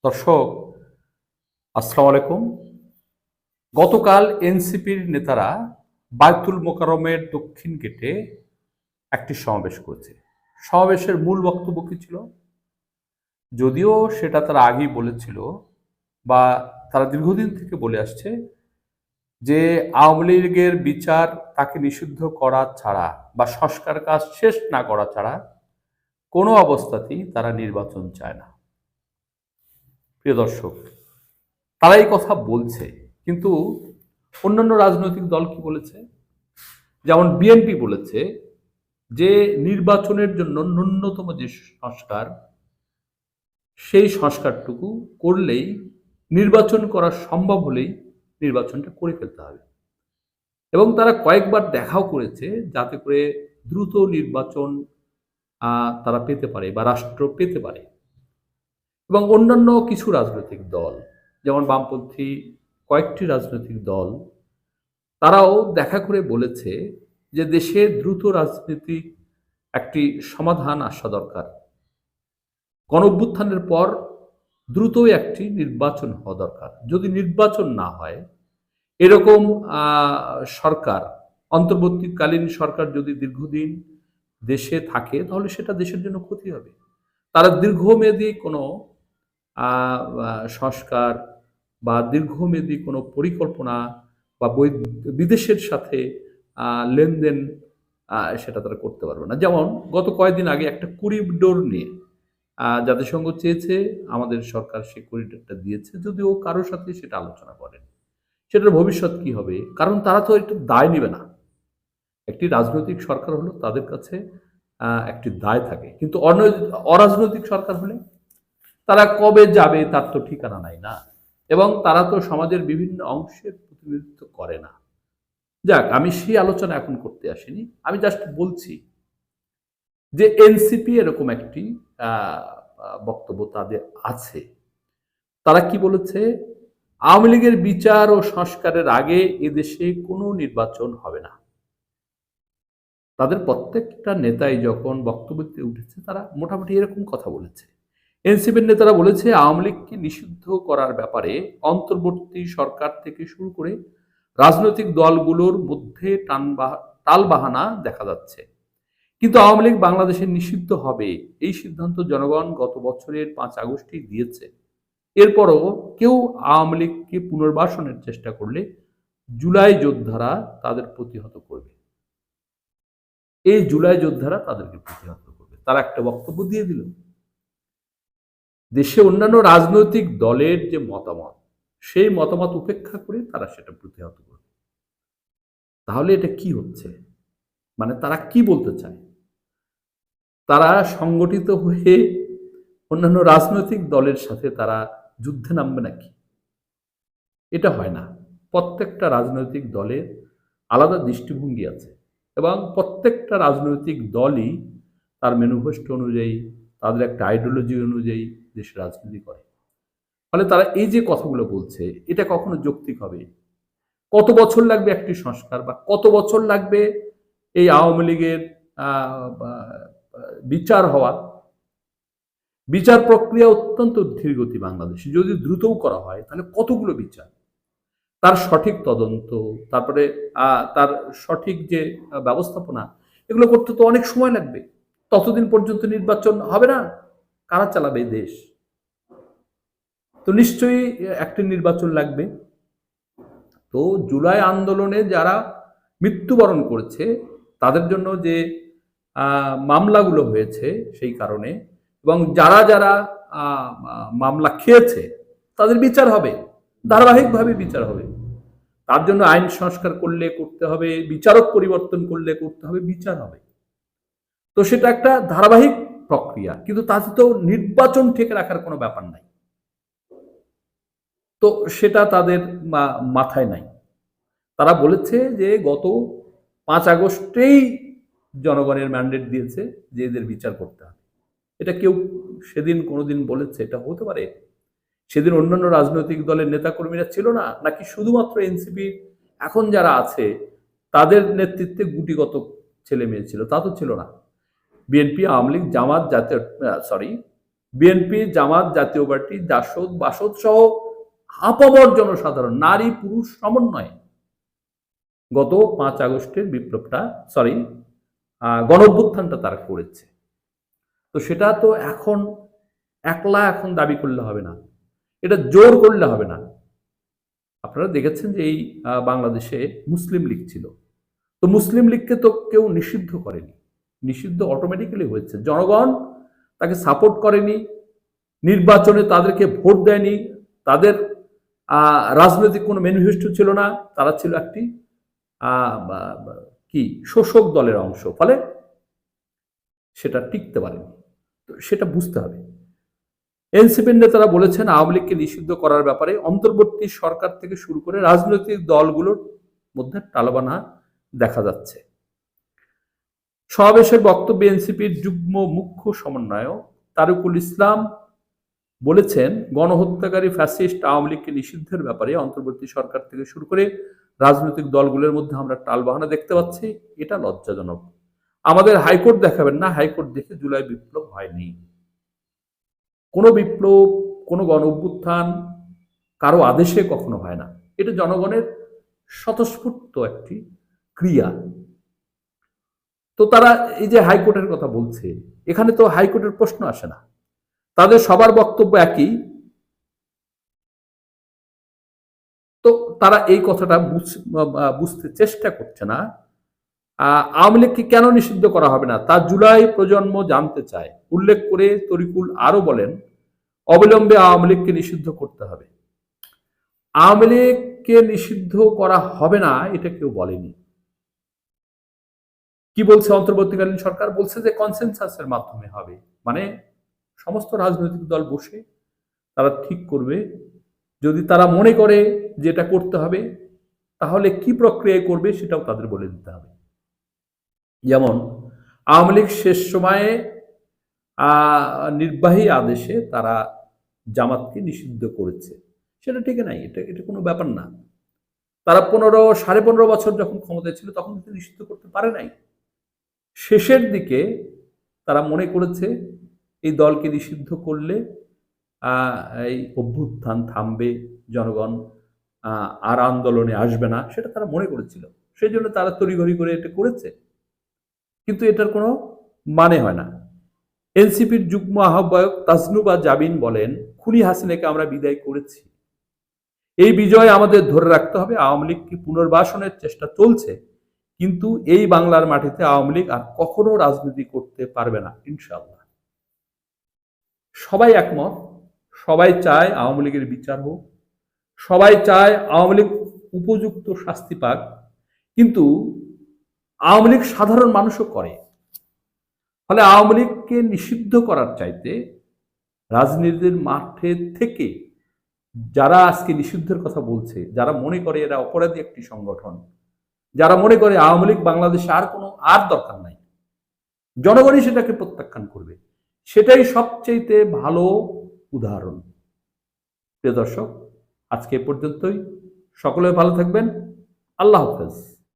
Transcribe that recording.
দর্শক, আসসালামু আলাইকুম। গতকাল এনসিপির নেতারা বায়তুল মোকাররমের দক্ষিণ গেটে একটি সমাবেশ করেছে। সমাবেশের মূল বক্তব্য কি ছিল? যদিও সেটা তারা আগেই বলেছিল বা তারা দীর্ঘদিন থেকে বলে আসছে যে আওয়ামী লীগের বিচার তাকে নিষিদ্ধ করা ছাড়া বা সংস্কার কাজ শেষ না করা ছাড়া কোনো অবস্থাতেই তারা নির্বাচন চায় না। প্রিয় দর্শক, তারা এই কথা বলছে, কিন্তু অন্যান্য রাজনৈতিক দল কি বলেছে? যেমন বিএনপি বলেছে যে নির্বাচনের জন্য ন্যূনতম যে সংস্কার, সেই সংস্কারটুকু করলেই নির্বাচন করা সম্ভব হলেই নির্বাচনটা করে ফেলতে হবে। এবং তারা কয়েকবার দেখাও করেছে যাতে করে দ্রুত নির্বাচন তারা পেতে পারে বা রাষ্ট্র পেতে পারে। এবং অন্যান্য কিছু রাজনৈতিক দল, যেমন বামপন্থী কয়েকটি রাজনৈতিক দল, তারাও দেখা করে বলেছে যে দেশে দ্রুত রাজনীতিক একটি সমাধান আসা দরকার। গণঅভ্যুত্থানের পর দ্রুতই একটি নির্বাচন হওয়া দরকার। যদি নির্বাচন না হয়, এরকম সরকার, অন্তর্বর্তীকালীন সরকার যদি দীর্ঘদিন দেশে থাকে, তাহলে সেটা দেশের জন্য ক্ষতি হবে। তারা দীর্ঘমেয়াদী কোনো সংস্কার বা দীর্ঘমেয়াদী কোনো পরিকল্পনা বা বিদেশের সাথে লেনদেন সেটা তারা করতে পারবে না। যেমন গত কয়েকদিন আগে একটা করিডোর নিয়ে জাতিসংঘ চেয়েছে, আমাদের সরকার সেই করিডোরটা দিয়েছে, যদিও কারোর সাথে সেটা আলোচনা করেন। সেটার ভবিষ্যৎ কি হবে? কারণ তারা তো একটু দায় নেবে না। একটি রাজনৈতিক সরকার হলো তাদের কাছে একটি দায় থাকে, কিন্তু অরাজনৈতিক সরকার হলে তারা কবে যাবে তার তো ঠিকানা নাই না। এবং তারা তো সমাজের বিভিন্ন অংশের প্রতিনিধিত্ব করে না। যাক, আমি সেই আলোচনা এখন করতে আসিনি। আমি জাস্ট বলছি যে এনসিপি এরকম একটি বক্তব্য তাদের আছে। তারা কি বলেছে? আওয়ামী লীগের বিচার ও সংস্কারের আগে এদেশে কোনো নির্বাচন হবে না। তাদের প্রত্যেকটা নেতাই যখন বক্তব্যতে উঠেছে, তারা মোটামুটি এরকম কথা বলেছে। এনসিপির নেতারা বলেছে আওয়ামী লীগকে নিষিদ্ধ করার ব্যাপারে অন্তর্বর্তী সরকার থেকে শুরু করে রাজনৈতিক দলগুলোর মধ্যে টালবাহানা দেখা যাচ্ছে। কিন্তু আওয়ামী লীগ বাংলাদেশে নিষিদ্ধ হবে, এই সিদ্ধান্ত জনগণ গত বছরের 5 আগস্টই দিয়েছে। এরপরও কেউ আওয়ামী লীগকে পুনর্বাসনের চেষ্টা করলে জুলাই যোদ্ধারা তাদের প্রতিহত করবে। এই জুলাই যোদ্ধারা তাদেরকে প্রতিহত করবে, তারা একটা বক্তব্য দিয়ে দিল। দেশে অন্যান্য রাজনৈতিক দলের যে মতামত, সেই মতামত উপেক্ষা করে তারা সেটা প্রতিহত করবে। তাহলে এটা কি হচ্ছে? মানে তারা কি বলতে চায়? তারা সংগঠিত হয়ে অন্যান্য রাজনৈতিক দলের সাথে তারা যুদ্ধে নামবে নাকি? এটা হয় না। প্রত্যেকটা রাজনৈতিক দলের আলাদা দৃষ্টিভঙ্গি আছে এবং প্রত্যেকটা রাজনৈতিক দলই তার ম্যানিফেস্টো অনুযায়ী, তাদের একটা আইডিওলজি অনুযায়ী দেশে রাজনীতি করে। ফলে তারা এই যে কথাগুলো বলছে, এটা কখনো যৌক্তিক হবে? কত বছর লাগবে একটি সংস্কার, বা কত বছর লাগবে এই আওয়ামী লীগের বিচার হওয়া? বিচার প্রক্রিয়া অত্যন্ত ধীরগতি বাংলাদেশে। যদি দ্রুতও করা হয়, তাহলে কতগুলো বিচার, তার সঠিক তদন্ত, তারপরে তার সঠিক যে ব্যবস্থাপনা, এগুলো করতে তো অনেক সময় লাগবে। ততদিন পর্যন্ত নির্বাচন হবে না, কারা চালাবে এই দেশ? তো নিশ্চয়ই একটি নির্বাচন লাগবে। তো জুলাই আন্দোলনে যারা মৃত্যুবরণ করেছে, তাদের জন্য যে মামলাগুলো হয়েছে সেই কারণে, এবং যারা যারা মামলা খেয়েছে, তাদের বিচার হবে, ধারাবাহিকভাবে বিচার হবে। তার জন্য আইন সংস্কার করলে করতে হবে, বিচারক পরিবর্তন করলে করতে হবে, বিচার হবে। তো সেটা একটা ধারাবাহিক প্রক্রিয়া, কিন্তু তাতে তো নির্বাচন ঠেকে রাখার কোনো ব্যাপার নাই। তো সেটা তাদের মাথায় নাই। তারা বলেছে যে গত 5 আগস্টেই জনগণের ম্যান্ডেট দিয়েছে যে এদের বিচার করতে হবে। এটা কেউ সেদিন কোনোদিন বলেছে? এটা হতে পারে? সেদিন অন্যান্য রাজনৈতিক দলের নেতাকর্মীরা ছিল না, নাকি শুধুমাত্র এনসিপি এখন যারা আছে তাদের নেতৃত্বে গুটিগত ছেলে মেয়ে ছিল? তা তো ছিল না। বিএনপি, আওয়ামী লীগ, জামাত, বিএনপি, জামাত, জাতীয় পার্টি, জাসদ, বাসদ সহ আপামর জনসাধারণ, নারী পুরুষ সমন্বয়ে গত 5 আগস্টের বিপ্লবটা, সরি, গণঅভ্যুত্থানটা তারা করেছে। তো সেটা তো এখন একলা এখন দাবি করলে হবে না, এটা জোর করলে হবে না। আপনারা দেখেছেন যে এই বাংলাদেশে মুসলিম লীগ ছিল, তো মুসলিম লীগকে তো কেউ নিষিদ্ধ করেনি, নিষিদ্ধ অটোমেটিক্যালি হয়েছে। জনগণ তাকে সাপোর্ট করেনি, নির্বাচনে তাদেরকে ভোট দেয়নি, তাদের রাজনৈতিক কোনো ম্যানিফেস্টো ছিল না, তারা ছিল একটি কি শোষক দলের অংশ, ফলে সেটা টিকতে পারেনি। তো সেটা বুঝতে হবে। এনসিপির নেতারা বলেছেন আওয়ামী লীগকে নিষিদ্ধ করার ব্যাপারে অন্তর্বর্তী সরকার থেকে শুরু করে রাজনৈতিক দলগুলোর মধ্যে টালবানা দেখা যাচ্ছে। সমাবেশের বক্তব্যে এনসিপির যুগ্ম মুখ্য সমন্বয়ক তারুকুল ইসলাম বলেছেন, গণহত্যাকারী ফ্যাসিস্ট আওয়ামী লীগকে নিষিদ্ধের ব্যাপারে অন্তর্বর্তী সরকার থেকে শুরু করে রাজনৈতিক দলগুলোর মধ্যে আমরা টালবাহানা দেখতে পাচ্ছি, এটা লজ্জাজনক। আমাদের হাইকোর্ট দেখাবেন না, হাইকোর্ট দেখে জুলাই বিপ্লব হয়নি। কোনো বিপ্লব, কোনো গণ অভ্যুত্থান কারো আদেশে কখনো হয় না, এটা জনগণের স্বতঃস্ফূর্ত একটি ক্রিয়া। তো তারা এই যে হাইকোর্টের কথা বলছে, এখানে তো হাইকোর্টের প্রশ্ন আসে না, তাদের সবার বক্তব্য একই। তো তারা এই কথাটা বুঝতে চেষ্টা করছে না। আওয়ামী লীগকে কেন নিষিদ্ধ করা হবে না তা জুলাই প্রজন্ম জানতে চায়। উল্লেখ করে তরিকুল আরো বলেন, অবিলম্বে আওয়ামী লীগকে নিষিদ্ধ করতে হবে। আওয়ামী লীগকে নিষিদ্ধ করা হবে না এটা কেউ বলেনি। কি বলছে অন্তর্বর্তীকালীন সরকার? বলছে যে কনসেনসাসের মাধ্যমে হবে, মানে সমস্ত রাজনৈতিক দল বসে তারা ঠিক করবে, যদি তারা মনে করে যে এটা করতে হবে তাহলে কি প্রক্রিয়ায় করবে সেটাও তাদের বলে দিতে হবে। যেমন আওয়ামী লীগ শেষ সময়ে নির্বাহী আদেশে তারা জামাতকে নিষিদ্ধ করেছে, সেটা ঠিক নাই, এটা কোনো ব্যাপার না। তারা 15.5 বছর যখন ক্ষমতায় ছিল তখন কিন্তু নিষিদ্ধ করতে পারে নাই। শেষের দিকে তারা মনে করেছে এই দলকে নিষিদ্ধ করলে এই অভ্যুত্থান থামবে, জনগণ আর আন্দোলনে আসবে না, সেটা তারা মনে করেছিল, সেই জন্য তারা তড়িঘড়ি করে এটা করেছে, কিন্তু এটার কোনো মানে হয় না। এনসিপির যুগ্ম আহ্বায়ক তাজনুবা জাবিন বলেন, খুনি হাসিনাকে আমরা বিদায় করেছি, এই বিজয় আমাদের ধরে রাখতে হবে। আওয়ামী লীগকে পুনর্বাসনের চেষ্টা চলছে, কিন্তু এই বাংলার মাটিতে আওয়ামী লীগ আর কখনো রাজনীতি করতে পারবে না ইনশাআল্লাহ। সবাই একমত, সবাই চায় আওয়ামী লীগের বিচার হোক, সবাই চায় আওয়ামী লীগ উপযুক্ত শাস্তি পাক, কিন্তু আওয়ামী লীগ সাধারণ মানুষও করে। ফলে আওয়ামী লীগকে নিষিদ্ধ করার চাইতে রাজনীতির মাঠে থেকে যারা আজকে নিষিদ্ধের কথা বলছে, যারা মনে করে এরা অপরাধী একটি সংগঠন, যারা মনে করে আওয়ামী লীগ বাংলাদেশে আর দরকার নাই, জনগণই সেটাকে প্রত্যাখ্যান করবে, সেটাই সবচেয়ে ভালো উদাহরণ। প্রিয় দর্শক, আজকে এ পর্যন্তই। সকলে ভালো থাকবেন। আল্লাহ হাফেজ।